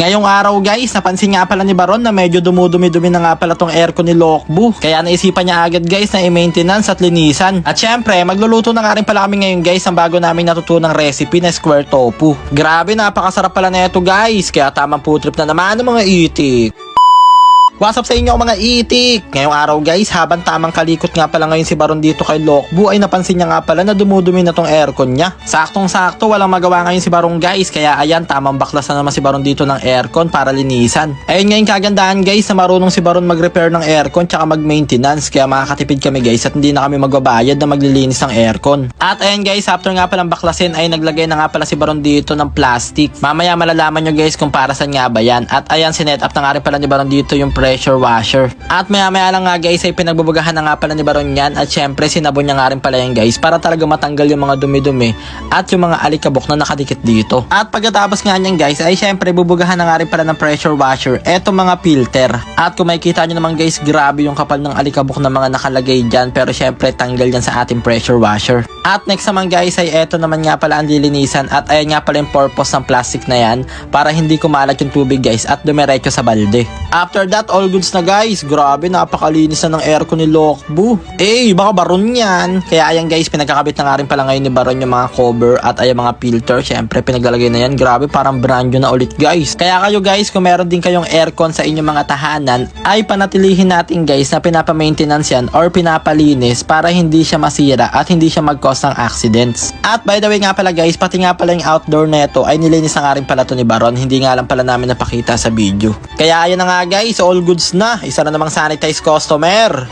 Ngayong araw guys, napansin nga pala ni Baron na medyo dumudumi-dumi na nga pala tong aircon ni Lokbu. Kaya naisipan niya agad guys na i-maintenance at linisan. At syempre, magluluto na nga rin pala kami ngayon guys ang bago namin natutunang recipe na square tofu. Grabe, napakasarap pala na ito guys. Kaya tamang food trip na naman ng mga itik. What's up sa inyo mga itik? Ngayong araw guys, habang tamang kalikot nga pala ngayon si Baron dito kay Lokbu ay napansin niya nga pala na dumudumi na tong aircon niya. Saktong-sakto, walang magawa ngayon si Baron guys, kaya ayan, tamang baklas na naman si Baron dito ng aircon para linisan. Ayun nga yung kagandahan guys na marunong si Baron mag-repair ng aircon tsaka mag-maintenance, kaya makakatipid kami guys at hindi na kami magbabayad na maglilinis ng aircon. At ayan guys, after nga palang baklasin ay naglagay na nga pala si Baron dito ng plastic. Mamaya malalaman nyo guys kung para saan nga ba yan. At ayan, sinet up na nga rin pala ni Baron dito yung pressure washer. At maya lang nga guys ay pinagbubugahan na nga pala ni Baron yan at syempre sinabon niya nga rin pala yan guys para talaga matanggal yung mga dumi-dumi at yung mga alikabok na nakadikit dito. At pagkatapos nga niyan guys ay syempre bubugahan na nga rin pala ng pressure washer eto mga filter. At kung makikita nyo naman guys, grabe yung kapal ng alikabok na mga nakalagay dyan, pero syempre tanggal yan sa ating pressure washer. At next naman guys ay eto naman nga pala ang lilinisan at ayan nga pala yung purpose ng plastic na yan para hindi kumalat yung tubig guys at dumiretso sa balde. After that, all goods na guys. Grabe, napakalinis na ng aircon ni Lokbu. Baka Baron yan. Kaya ayan guys, pinagkakabit na nga rin pala ngayon ni Baron yung mga cover at ayan mga filter. Syempre pinaglalagay na yan. Grabe, parang brand new na ulit guys. Kaya kayo guys, kung meron din kayong aircon sa inyong mga tahanan, ay panatilihin natin guys na pinapa-maintenance yan or pinapalinis para hindi siya masira at hindi siya mag-cause ng accidents. At by the way nga pala guys, pati nga pala yung outdoor neto ay nilinis na nga rin pala to ni Baron. Hindi nga lang pala namin napakita sa video. Kaya ayan na nga guys, all goods na. Isa na namang sanitized customer.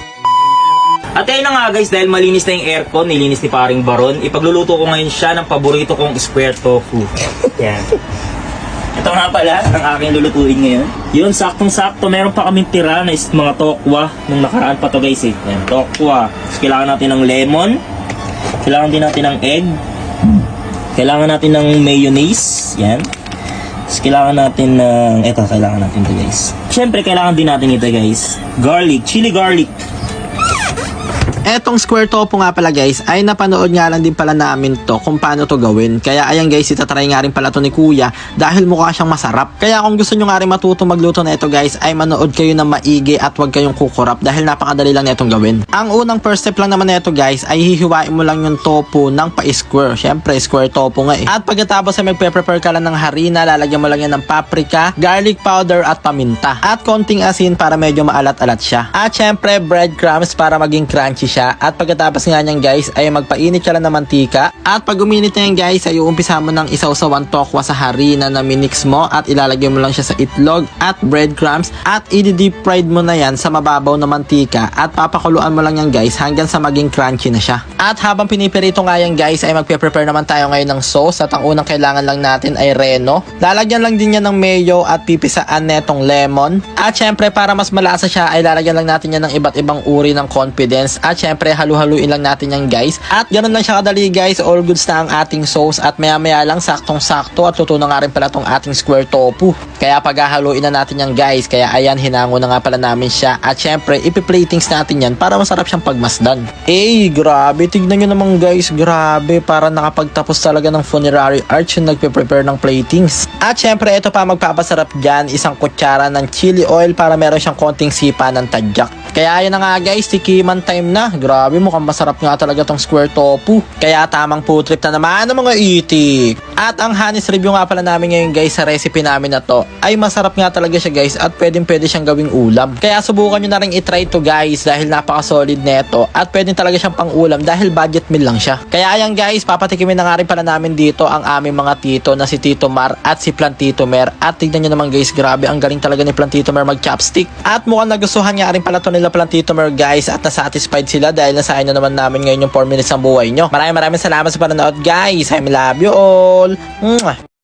At ayun na nga guys, dahil malinis na yung aircon, nilinis ni paring Baron, ipagluluto ko ngayon siya ng paborito kong square tofu. Yan. Ito nga pala ang aking lulutuin ngayon. Yun, saktong-sakto, meron pa kaming tira na mga tokwa nung nakaraan pa to guys eh. Yan, tokwa. So, kailangan natin ng lemon, kailangan din natin ng egg, kailangan natin ng mayonnaise, yan. So, kailangan natin ng, kailangan natin ito guys. Siyempre, kailangan din natin ito guys. Garlic, chili garlic. Etong square tofu nga pala guys, ay napanood nga lang din pala namin to kung paano to gawin. Kaya ayan guys, itatry nga rin pala to ni Kuya dahil mukha siyang masarap. Kaya kung gusto nyo nga rin matuto magluto na ito guys, ay manood kayo ng maigi at huwag kayong kukurap dahil napakadali lang netong gawin. Ang unang first step lang naman na ito guys, ay hihiwain mo lang yung tofu ng pa-square. Syempre, square tofu nga eh. At pagkatapos ay magpe-prepare ka lang ng harina, lalagyan mo lang yan ng paprika, garlic powder at paminta. At konting asin para medyo maalat-alat siya. At syempre, breadcrumbs para maging crunchy siya. At pagkatapos nga niyan guys ay magpainit ka lang ng mantika. At pag uminit na yan guys ay uumpisa mo ng isawsawan tokwa sa harina na minix mo at ilalagay mo lang siya sa itlog at breadcrumbs at i-deep fried mo na yan sa mababaw na mantika at papakuluan mo lang yan guys hanggang sa maging crunchy na siya. At habang pinipirito nga yan guys ay magpe-prepare naman tayo ngayon ng sauce at ang unang kailangan lang natin ay reno. Lalagyan lang din yan ng mayo at pipisaan netong lemon. At syempre para mas malasa siya ay lalagyan lang natin yan ng iba't ibang uri ng confidence at syempre halu-haluin lang natin yan guys. At ganoon lang siya kadali guys, all goods na ang ating sauce at maya lang saktong-sakto at luto na nga rin pala tong ating square tofu. Kaya paghahaluin na natin yan guys, kaya ayan hinango na nga pala namin siya at syempre ipiplatings natin yan para masarap siyang pagmasdan. Grabe, tignan nyo naman guys, grabe, para nakapagtapos talaga ng funerary arts yung nagpe-prepare ng platings. At syempre ito pa magpapasarap dyan, isang kutsara ng chili oil para meron siyang konting sipa ng tadyak. Kaya ayun na nga guys, tikiman time na. Grabe, mukhang masarap nga talaga tong square tofu. Kaya tamang food trip na naman ng mga itik. At ang honest review nga pala namin ngayon guys sa recipe namin na to ay masarap nga talaga siya guys at pwede siyang gawing ulam. Kaya subukan nyo na rin itry to guys dahil napaka-solid neto at pwede talaga siyang pang ulam dahil budget meal lang siya. Kaya ayan guys, papatikimin na nga rin pala namin dito ang aming mga tito na si Tito Mar at si Plantito Mer. At tignan nyo naman guys, grabe, ang galing talaga ni Plantito Mer mag-chopstick. At mukhang nagustuhan nga rin pala to nila Plantito Mer guys at nasatisfied sila dahil nasahin na naman namin ngayon yung 4 minutes ng buhay nyo. Maraming salamat sa panonood guys. I love you all. Mwah!